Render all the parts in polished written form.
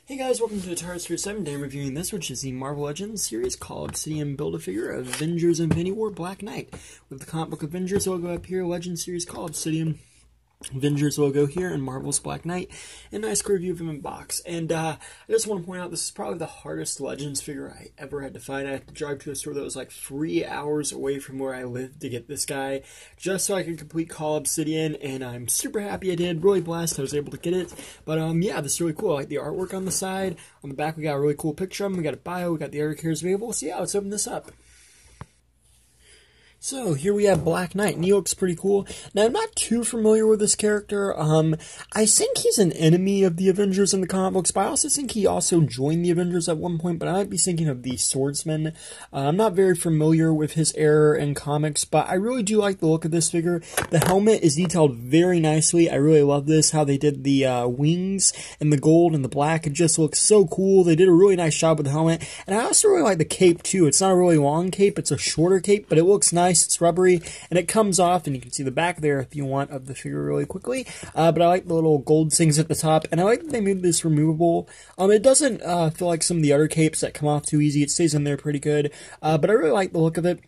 Hey guys, welcome to the Tires for 7. Today I'm reviewing this, which is the Marvel Legends series called Obsidian Build-A-Figure Avengers Infinity War Black Knight. With the comic book Avengers logo up here, Legends series called Obsidian Avengers logo here, and Marvel's Black Knight, and nice quick review of him in box. And I just want to point out, this is probably the hardest Legends figure I ever had to find. I had to drive to a store that was like 3 hours away from where I lived to get this guy, just so I could complete Cull Obsidian, and I'm super happy I did. Really blessed I was able to get it. But yeah, this is really cool. I like the artwork on the side. On the back we got a really cool picture of him. We got a bio, we got the other characters available. So yeah, let's open this up. So, here we have Black Knight, and he looks pretty cool. Now, I'm not too familiar with this character. I think he's an enemy of the Avengers in the comic books, but I also think he also joined the Avengers at one point, but I might be thinking of the Swordsman. I'm not very familiar with his era in comics, but I really do like the look of this figure. The helmet is detailed very nicely. I really love this, how they did the wings and the gold and the black. It just looks so cool. They did a really nice job with the helmet, and I also really like the cape, too. It's not a really long cape, it's a shorter cape, but it looks nice. It's rubbery, and it comes off, and you can see the back there if you want of the figure really quickly. But I like the little gold things at the top, and I like that they made this removable. It doesn't feel like some of the other capes that come off too easy. It stays in there pretty good, but I really like the look of it.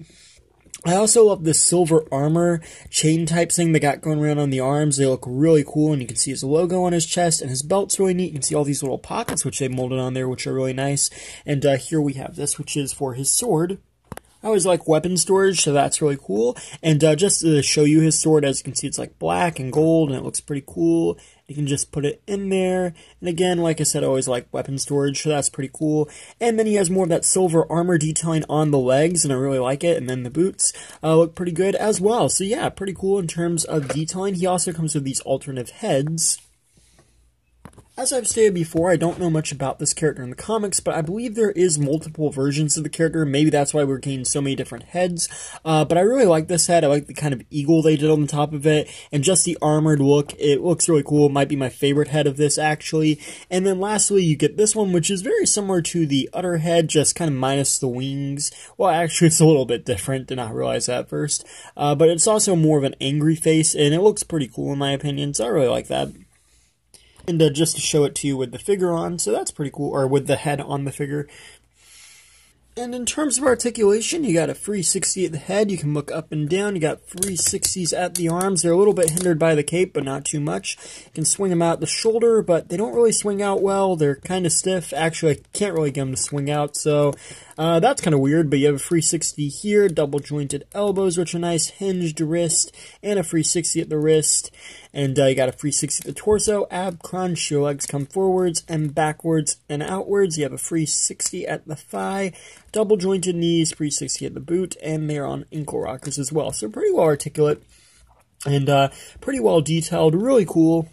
I also love this silver armor chain type thing they got going around on the arms. They look really cool, and you can see his logo on his chest, and his belt's really neat. You can see all these little pockets which they molded on there, which are really nice. And here we have this, which is for his sword. I always like weapon storage, so that's really cool. And just to show you his sword, as you can see, it's like black and gold, and it looks pretty cool. You can just put it in there. And again, like I said, I always like weapon storage, so that's pretty cool. And then he has more of that silver armor detailing on the legs, and I really like it. And then the boots look pretty good as well. So yeah, pretty cool in terms of detailing. He also comes with these alternative heads. As I've stated before, I don't know much about this character in the comics, but I believe there is multiple versions of the character. Maybe that's why we're getting so many different heads. But I really like this head. I like the kind of eagle they did on the top of it, and just the armored look. It looks really cool. It might be my favorite head of this, actually. And then lastly, you get this one, which is very similar to the other head, just kind of minus the wings. Well, actually, it's a little bit different. Did not realize that at first. But it's also more of an angry face, and it looks pretty cool in my opinion, so I really like that. And just to show it to you with the figure on, so that's pretty cool, or with the head on the figure. And in terms of articulation, you got a 360 at the head, you can look up and down, you got 360s at the arms. They're a little bit hindered by the cape, but not too much. You can swing them out the shoulder, but they don't really swing out well. They're kind of stiff. Actually, I can't really get them to swing out, so that's kind of weird, but you have a 360 here, double jointed elbows, which are nice, hinged wrist, and a 360 at the wrist. And you got a 360 at the torso, ab crunch, your legs come forwards and backwards and outwards. You have a 360 at the thigh, double jointed knees, 360 at the boot, and they're on ankle rockers as well. So pretty well articulate and pretty well detailed, really cool.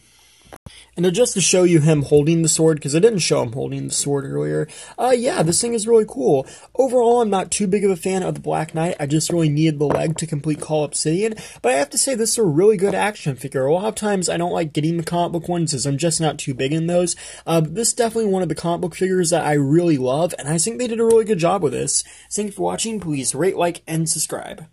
And just to show you him holding the sword, because I didn't show him holding the sword earlier, yeah, this thing is really cool. Overall, I'm not too big of a fan of the Black Knight. I just really needed the leg to complete Cull Obsidian, but I have to say this is a really good action figure. A lot of times I don't like getting the comic book ones, as I'm just not too big in those. This is definitely one of the comic book figures that I really love, and I think they did a really good job with this. Thank you for watching. Please rate, like, and subscribe.